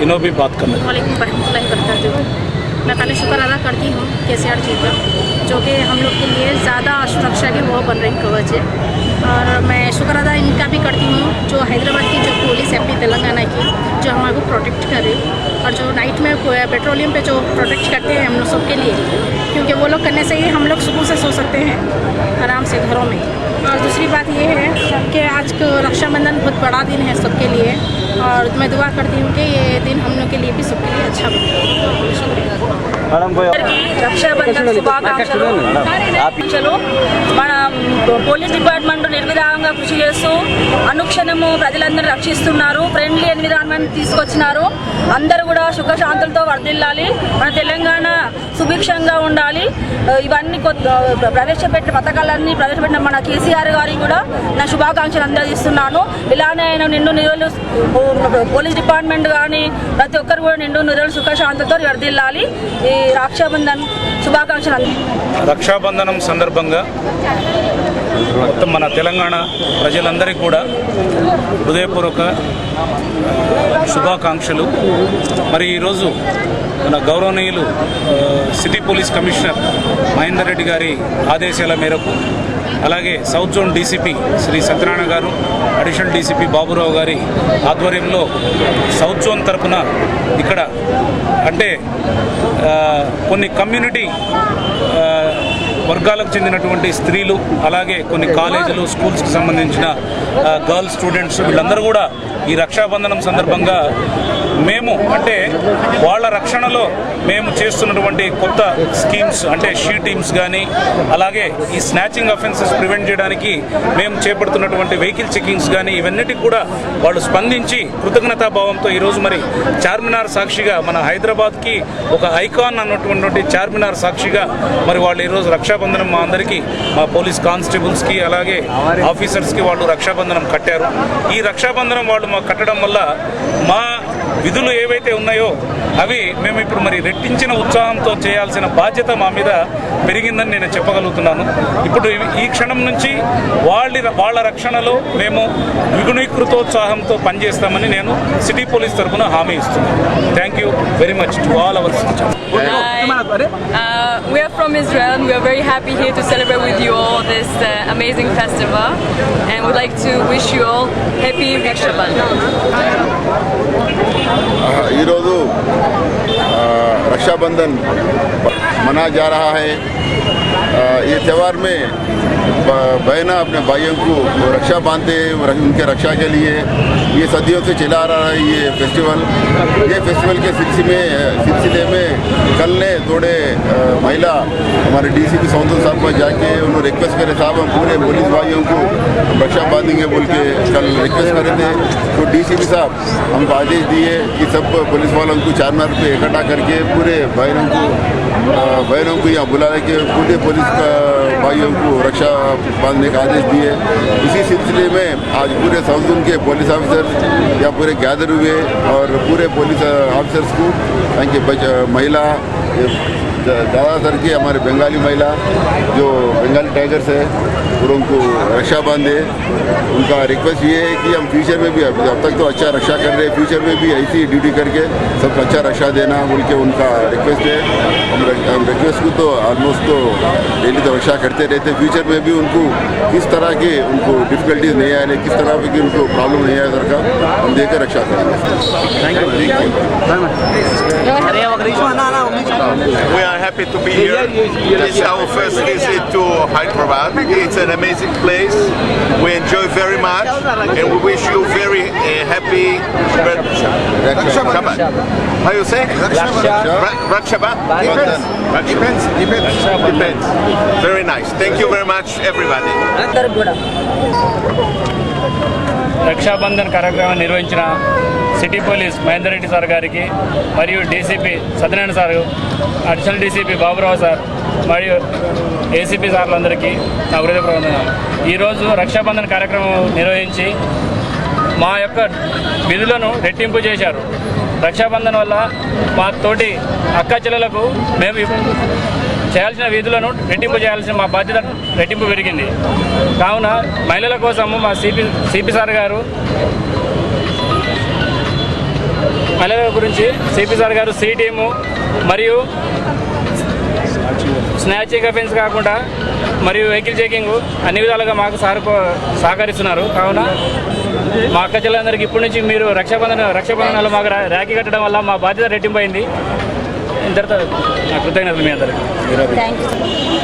इनो भी बात करना। वालेकुम रहमतुल्लाहि व बरकातहू। मैं पहले शुक्र अदा करती हूँ KCR जी का, जो कि हम लोग के लिए ज़्यादा सुरक्षा के वो बन रही कवच है। और मैं शुक्र अदा इनका भी करती हूँ जो हैदराबाद की जो पुलिस MP तेलंगाना की, जो हमारे को प्रोटेक्ट करे, और जो नाइट में पेट्रोलियम पे जो प्रोटेक्ट करते हैं हम लोग सबके लिए, क्योंकि वो लोग करने से ही हम लोग सुकून से सो सकते हैं आराम से घरों में। और दूसरी बात ये है कि आज को रक्षाबंधन बहुत बड़ा दिन है सबके लिए, और मैं दुआ करती हूँ कि ये दिन हम लोग के लिए भी सबके लिए अच्छा बने। రక్షాబంధన్ శుభాకాంక్షలు। మన పోలీస్ డిపార్ట్మెంట్ నిర్విరామంగా కృషి చేస్తూ అనుక్షణము ప్రజలందరూ రక్షిస్తున్నారు. ఫ్రెండ్లీ ఎన్విరాన్మెంట్ తీసుకొచ్చినారు. అందరూ కూడా సుఖశాంతులతో వర్ధిల్లాలి, మన తెలంగాణ సుభిక్షంగా ఉండాలి. ఇవన్నీ ప్రవేశపెట్టిన పథకాలన్నీ ప్రవేశపెట్టిన మన KCR గారికి కూడా నా శుభాకాంక్షలు అందజేస్తున్నాను. ఇలానే ఆయన నిండు నిధులు పోలీస్ డిపార్ట్మెంట్ కానీ ప్రతి ఒక్కరు కూడా నిండు నిధులు సుఖశాంతులతో వర్ధిల్లాలి. ఈ రక్షాబంధన్ శుభాకాంక్షలు. రక్షాబంధనం సందర్భంగా మొత్తం మన తెలంగాణ ప్రజలందరికీ కూడా హృదయపూర్వక శుభాకాంక్షలు. మరి ఈరోజు మన గౌరవనీయులు city police commissioner Mahender Reddy గారి ఆదేశాల మేరకు, అలాగే south zone DCP Shri Satyanarayana గారు, అడిషనల్ DCP బాబురావు గారి ఆధ్వర్యంలో సౌత్ జోన్ తరపున ఇక్కడ అంటే కొన్ని కమ్యూనిటీ వర్గాలకు చెందినటువంటి స్త్రీలు, అలాగే కొన్ని కాలేజీలు, స్కూల్స్కి సంబంధించిన గర్ల్స్ స్టూడెంట్స్, వీళ్ళందరూ కూడా ఈ రక్షాబంధనం సందర్భంగా మేము అంటే వాళ్ళ రక్షణలో మేము చేస్తున్నటువంటి కొత్త స్కీమ్స్ అంటే షీ టీమ్స్ కానీ, అలాగే ఈ స్నాచింగ్ అఫెన్సెస్ ప్రివెంట్ చేయడానికి మేము చేపడుతున్నటువంటి వెహికల్ చెకింగ్స్ కానీ, ఇవన్నిటికి కూడా వాళ్ళు స్పందించి కృతజ్ఞతాభావంతో ఈరోజు మరి చార్మినార్ సాక్షిగా మన హైదరాబాద్కి ఒక ఐకాన్ అన్నటువంటి చార్మినార్ సాక్షిగా మరి వాళ్ళు ఈరోజు రక్షాబంధనం మా అందరికీ, మా పోలీస్ కానిస్టేబుల్స్కి అలాగే ఆఫీసర్స్కి వాళ్ళు రక్షాబంధనం కట్టారు. ఈ రక్షాబంధనం వాళ్ళు మాకు కట్టడం వల్ల మా విధులు ఏవైతే ఉన్నాయో అవి మేము ఇప్పుడు మరి రెట్టించిన ఉత్సాహంతో చేయాల్సిన బాధ్యత మా మీద పెరిగిందని నేను చెప్పగలుగుతున్నాను. ఇప్పుడు ఈ క్షణం నుంచి వాళ్ళ రక్షణలో మేము ద్విగుణీకృతోత్సాహంతో పనిచేస్తామని నేను సిటీ పోలీస్ తరఫున హామీ ఇస్తున్నాను. Thank you very much to all our citizens. We are from Israel and we are very happy here to celebrate with you all this amazing festival, and would like to wish you all happy Rakhsha Bandhan. ఈరోజు रक्षाबंधन मना जा रहा है। ये त्यौहार में बहना अपने भाइयों को रक्षा बांधते उनके रक्षा के लिए ये सदियों से चला आ रहा है ये फेस्टिवल के सिलसिले में कल ने थोड़े महिला हमारे DCP सौंदर साहब को जाके उन्होंने रिक्वेस्ट करे, साहब हम पूरे पुलिस भाइयों को रक्षा बांधेंगे बोल के कल रिक्वेस्ट करे थे। तो DCP साहब हमको आदेश दिए कि सब पुलिस वालों को चारमीनार पे इकट्ठा करके पूरे बहनों को यहाँ बुला के पूरे पुलिस भाइयों को रक्षा बांधने का आदेश दिए। इसी सिलसिले में आज पूरे साउथ जोन के पुलिस ऑफिसर या पूरे गैदर हुए और पूरे पुलिस ऑफिसर्स को ताकि महिला ज़्यादातर के हमारे बंगाली महिला जो बंगाली टाइगर्स है और उनको रक्षा बांधे। उनका रिक्वेस्ट ये है कि हम फ्यूचर में भी अब तक तो अच्छा रक्षा कर रहे हैं, फ्यूचर में भी ऐसी ड्यूटी करके सबको अच्छा रक्षा देना बोल के उनका रिक्वेस्ट है। हम रिक्वेस्ट को तो ऑलमोस्ट तो डेली तो रक्षा करते रहते, फ्यूचर में भी उनको किस तरह के उनको डिफिकल्टीज नहीं आए, किस तरह की उनको प्रॉब्लम नहीं आए, सरकार हम देकर रक्षा करेंगे। We are happy to be here. It's our first visit to Hyderabad. It's an amazing place. We enjoy very much, and we wish you very happy Rakhsha Bandhan. How you say? Rakhsha Bandhan. Depends. Very nice. Thank you very much, everybody. Rakshabandhan కార్యక్రమాన్ని నిర్వహించిన city police Mahender Reddy sir గారికి మరియు DCP Satyanarayana sir, additional DCP Baburao sir మరియు ACP సార్లందరికీ నా హృదయపూర్వక వందనాలు. ఈరోజు రక్షాబంధన్ కార్యక్రమం నిర్వహించి మా యొక్క విధులను రెట్టింపు చేశారు. రక్షాబంధన్ వల్ల మా తోటి అక్క చెల్లెలకు మేము చేయాల్సిన విధులను రెట్టింపు చేయాల్సిన మా బాధ్యత రెట్టింపు పెరిగింది. కావున మహిళల కోసము మా సిపి సార్ గారు మహిళల గురించి సిపి సార్ గారు సి టీము మరియు స్నాచింగ్ అఫెన్స్ కాకుండా మరియు వెహికల్ చెకింగ్ అన్ని విధాలుగా మాకు సహకరిస్తున్నారు. కావున మా అక్క చెల్లెలందరికీ ఇప్పటి నుంచి మీరు రక్షాబంధనాలు మాకు రాఖీ కట్టడం వల్ల మా బాధ్యత రెట్టింపైంది. ఇంతటితో నా కృతజ్ఞతలు మీ అందరికీ.